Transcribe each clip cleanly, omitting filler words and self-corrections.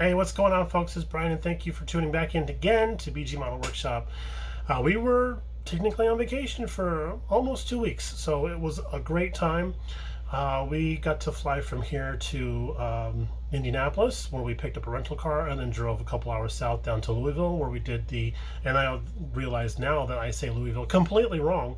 Hey, what's going on, folks? It's Brian, and thank you for tuning back in again to BG Model Workshop. We were technically on vacation for almost 2 weeks, so it was a great time. We got to fly from here to Indianapolis, where we picked up a rental car and then drove a couple hours south down to Louisville, where we did and I realize now that I say Louisville completely wrong,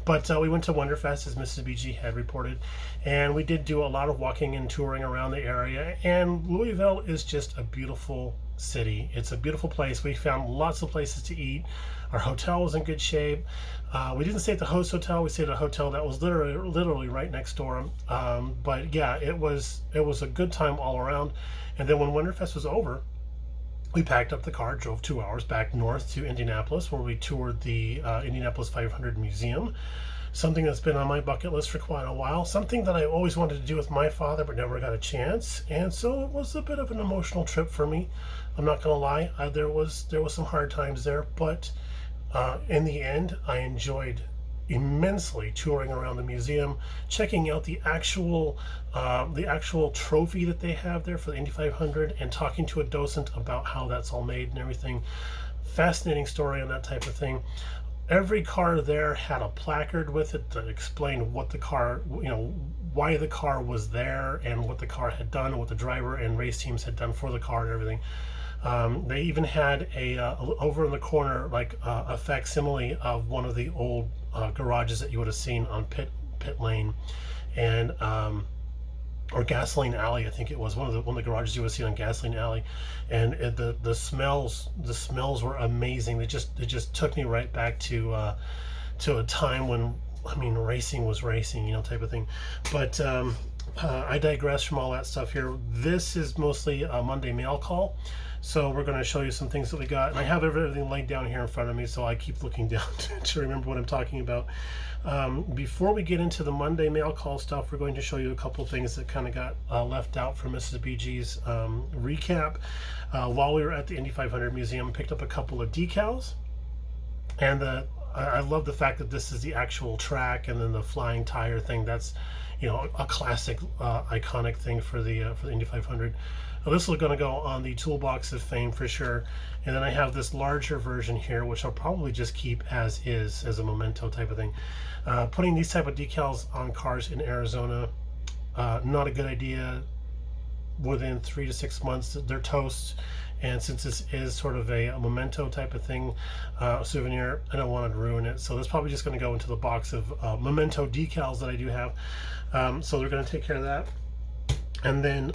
but we went to WonderFest, as Mrs. BG had reported, and we did do a lot of walking and touring around the area, and Louisville is just a beautiful city. It's a beautiful place. We found lots of places to eat. Our hotel was in good shape. We didn't stay at the host hotel. We stayed at a hotel that was literally right next door. But yeah, it was a good time all around. And then when WonderFest was over, we packed up the car, drove 2 hours back north to Indianapolis, where we toured the Indianapolis 500 Museum. Something that's been on my bucket list for quite a while. Something that I always wanted to do with my father, but never got a chance. And so it was a bit of an emotional trip for me. I'm not gonna lie. There was some hard times there, but in the end, I enjoyed immensely touring around the museum, checking out the actual trophy that they have there for the Indy 500, and talking to a docent about how that's all made and everything. Fascinating story on that type of thing. Every car there had a placard with it that explained what the car, why the car was there and what the car had done and what the driver and race teams had done for the car and everything. They even had over in the corner, like a facsimile of one of the old garages that you would have seen on Pit Lane, and or Gasoline Alley, I think it was one of the garages you would see on Gasoline Alley, and the smells were amazing. It just took me right back to a time when, I mean, racing was racing, type of thing. But I digress from all that stuff here. This is mostly a Monday mail call. So we're going to show you some things that we got. And I have everything laid down here in front of me, so I keep looking down to remember what I'm talking about. Before we get into the Monday mail call stuff, we're going to show you a couple things that kind of got left out from Mrs. BG's recap. While we were at the Indy 500 Museum, picked up a couple of decals. And I love the fact that this is the actual track, and then the flying tire thing. That's, a classic, iconic thing for the Indy 500. This is going to go on the Toolbox of Fame for sure. And then I have this larger version here, which I'll probably just keep as is, as a memento type of thing. Putting these type of decals on cars in Arizona, not a good idea. Within 3 to 6 months, they're toast. And since this is sort of a memento type of thing, souvenir, I don't want to ruin it. So that's probably just going to go into the box of memento decals that I do have. So they're going to take care of that. And then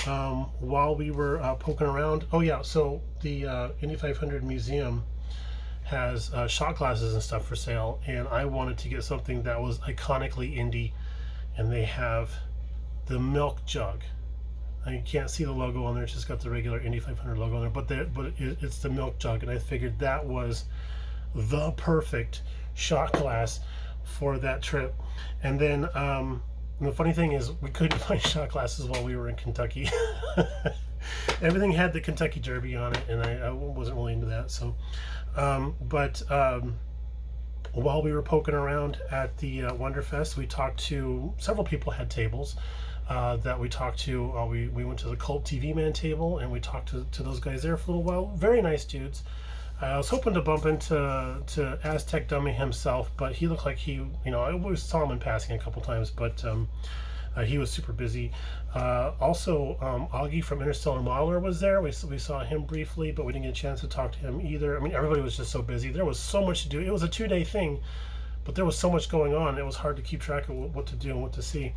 while we were poking around, so the Indy 500 Museum has shot glasses and stuff for sale, and I wanted to get something that was iconically Indy, and they have the milk jug. You can't see the logo on there; it's just got the regular Indy 500 logo on there, but it's the milk jug, and I figured that was the perfect shot glass for that trip. And then the funny thing is, we couldn't find shot glasses while we were in Kentucky. Everything had the Kentucky Derby on it, and I wasn't really into that. So, while we were poking around at the WonderFest, we talked to several people had tables that we talked to. We went to the Cult TV Man table, and we talked to those guys there for a little while. Very nice dudes. I was hoping to bump into Aztec Dummy himself, but he looked like he, I always saw him in passing a couple times, but he was super busy. Also, Augie from Interstellar Modeler was there. We saw him briefly, but we didn't get a chance to talk to him either. I mean, everybody was just so busy. There was so much to do. It was a 2-day thing, but there was so much going on. It was hard to keep track of what to do and what to see.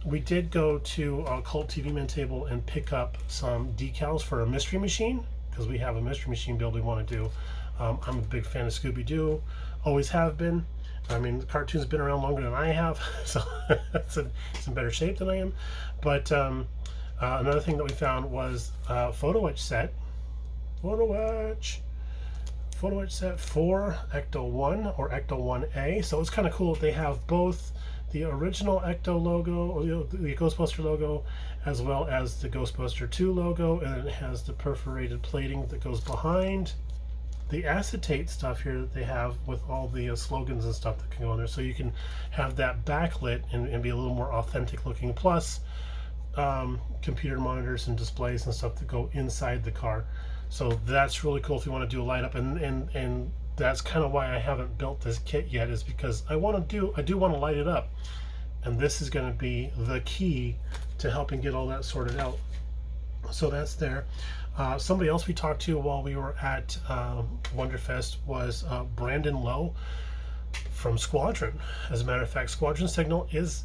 We did go to a Cult TV Man table and pick up some decals for a Mystery Machine, because we have a Mystery Machine build we want to do. I'm a big fan of Scooby-Doo, always have been. I mean, the cartoon's been around longer than I have, so it's in better shape than I am. But another thing that we found was a photo etch set. Photo etch set for Ecto 1 or Ecto 1A. So it's kind of cool that they have both the original Ecto logo, or the Ghostbuster logo, as well as the Ghostbuster 2 logo, and it has the perforated plating that goes behind the acetate stuff here that they have with all the slogans and stuff that can go on there, so you can have that backlit and be a little more authentic looking. Plus, computer monitors and displays and stuff that go inside the car. So that's really cool if you want to do a light up, and that's kind of why I haven't built this kit yet, is because I do want to light it up, and this is going to be the key to helping get all that sorted out. So that's there. Somebody else we talked to while we were at WonderFest was Brandon Lowe from Squadron. As a matter of fact, Squadron Signal is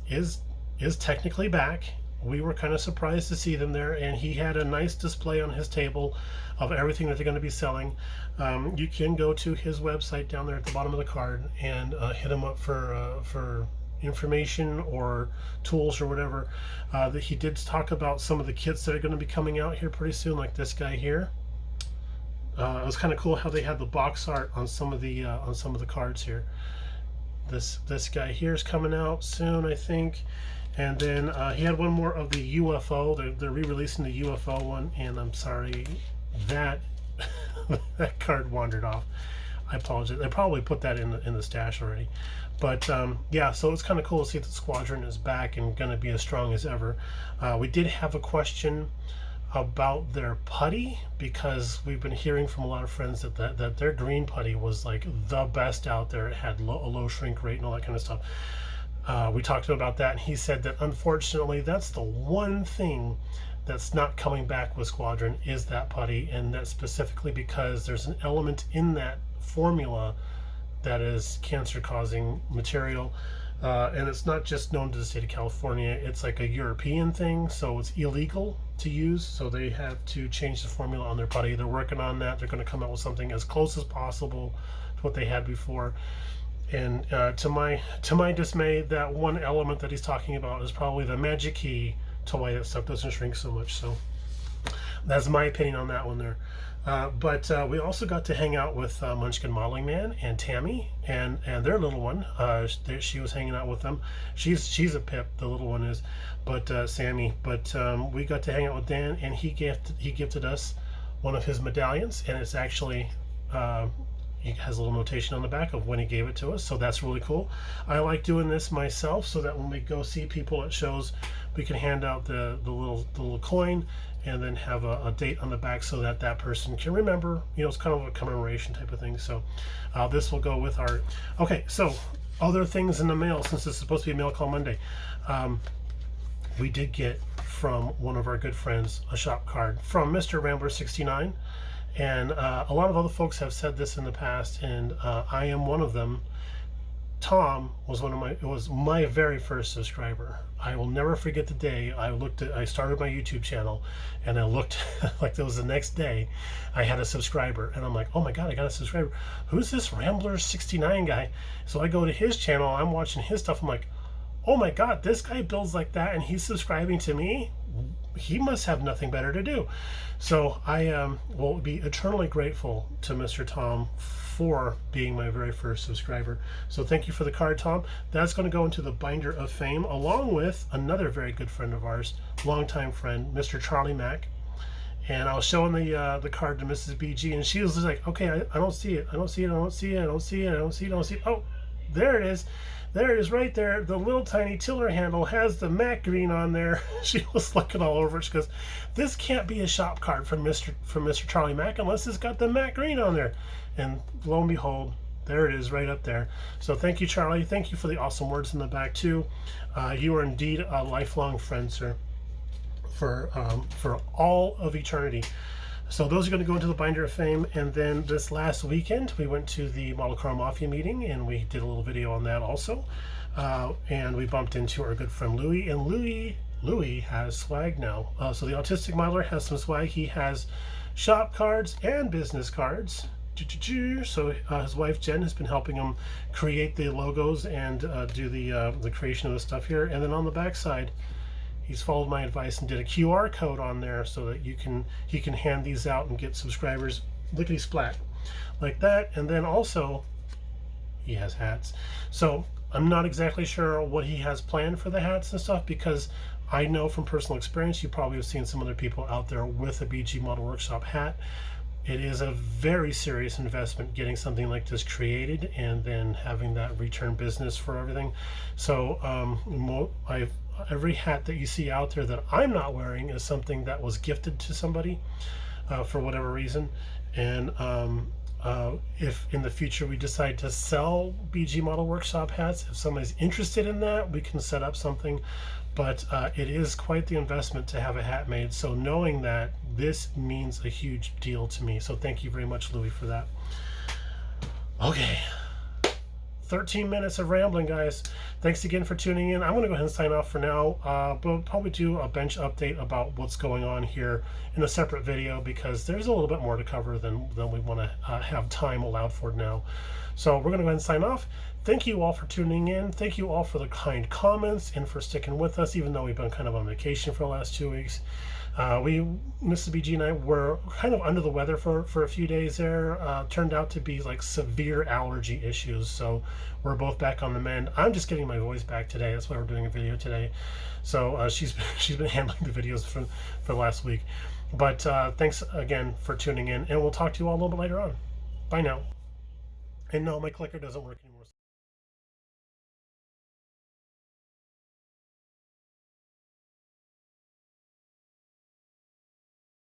technically back. We were kind of surprised to see them there, and he had a nice display on his table of everything that they're going to be selling. You can go to his website down there at the bottom of the card and hit him up for information or tools or whatever. That he did talk about some of the kits that are going to be coming out here pretty soon, like this guy here. It was kind of cool how they had the box art on some of the cards here. This guy here is coming out soon, I think. And then he had one more of the UFO. They're re-releasing the UFO one, and I'm sorry that that card wandered off. I apologize. I probably put that in the stash already. But yeah, so it's kind of cool to see that Squadron is back and going to be as strong as ever. We did have a question about their putty, because we've been hearing from a lot of friends that their green putty was like the best out there. It had a low shrink rate and all that kind of stuff. We talked to him about that, and he said that unfortunately that's the one thing that's not coming back with Squadron, is that putty, and that's specifically because there's an element in that formula that is cancer-causing material, and it's not just known to the state of California. It's like a European thing, so it's illegal to use, so they have to change the formula on their putty. They're working on that. They're going to come out with something as close as possible to what they had before. And to my dismay, that one element that he's talking about is probably the magic key to why that stuff doesn't shrink so much. So that's my opinion on that one there. But we also got to hang out with Munchkin Modeling Man and Tammy and their little one. She was hanging out with them. She's a pip, the little one is, but Sammy. But we got to hang out with Dan, and he gifted us one of his medallions, and it's actually it has a little notation on the back of when he gave it to us, so that's really cool. I like doing this myself so that when we go see people at shows, we can hand out the little coin and then have a date on the back so that person can remember. You know, it's kind of a commemoration type of thing. So this will go with our... Okay, so other things in the mail, since this is supposed to be a Mail Call Monday. We did get from one of our good friends a shop card from Mr. Rambler 69. And a lot of other folks have said this in the past, and I am one of them. Tom was my very first subscriber. I will never forget the day I started my YouTube channel, and I looked like it was the next day I had a subscriber, and I'm like, oh my god, I got a subscriber. Who's this Rambler 69 guy? So I go to his channel, I'm watching his stuff, I'm like, oh my god, this guy builds like that and he's subscribing to me? He must have nothing better to do. So I will be eternally grateful to Mr. Tom for being my very first subscriber. So thank you for the card, Tom. That's going to go into the binder of fame, along with another very good friend of ours, longtime friend, Mr. Charlie Mack. And I was showing the card to Mrs. BG, and she was just like, okay, I don't see it. I don't see it. I don't see it. I don't see it. I don't see it. I don't see it. Oh, there it is. There it is right there. The little tiny tiller handle has the matte green on there. She was looking all over it. She goes, this can't be a shop card from Mr. Charlie Mack unless it's got the matte green on there. And lo and behold, there it is right up there. So thank you, Charlie. Thank you for the awesome words in the back too. You are indeed a lifelong friend, sir, for all of eternity. So those are going to go into the binder of fame. And then this last weekend, we went to the Model Car Mafia meeting, and we did a little video on that also. And we bumped into our good friend Louie, and Louie has swag now. So the Autistic Modeler has some swag. He has shop cards and business cards. So his wife Jen has been helping him create the logos and do the creation of the stuff here. And then on the back side, he's followed my advice and did a QR code on there so that he can hand these out and get subscribers lickety splat like that. And then also he has hats. So I'm not exactly sure what he has planned for the hats and stuff, because I know from personal experience you probably have seen some other people out there with a BG Model Workshop hat. it is a very serious investment getting something like this created and then having that return business for everything. So every hat that you see out there that I'm not wearing is something that was gifted to somebody for whatever reason. And if in the future we decide to sell BG Model Workshop hats, if somebody's interested in that, we can set up something. But it is quite the investment to have a hat made. So knowing that, this means a huge deal to me. So thank you very much, Louis, for that. Okay. 13 minutes of rambling, guys. Thanks again for tuning in. I'm going to go ahead and sign off for now. We'll probably do a bench update about what's going on here in a separate video, because there's a little bit more to cover than we want to have time allowed for now. So we're going to go ahead and sign off. Thank you all for tuning in. Thank you all for the kind comments and for sticking with us, even though we've been kind of on vacation for the last 2 weeks. Mrs. BG and I were kind of under the weather for a few days there. Turned out to be like severe allergy issues, so we're both back on the mend. I'm just getting my voice back today. That's why we're doing a video today. So she's been handling the videos for the last week. But thanks again for tuning in, and we'll talk to you all a little bit later on. Bye now. And no, my clicker doesn't work anymore.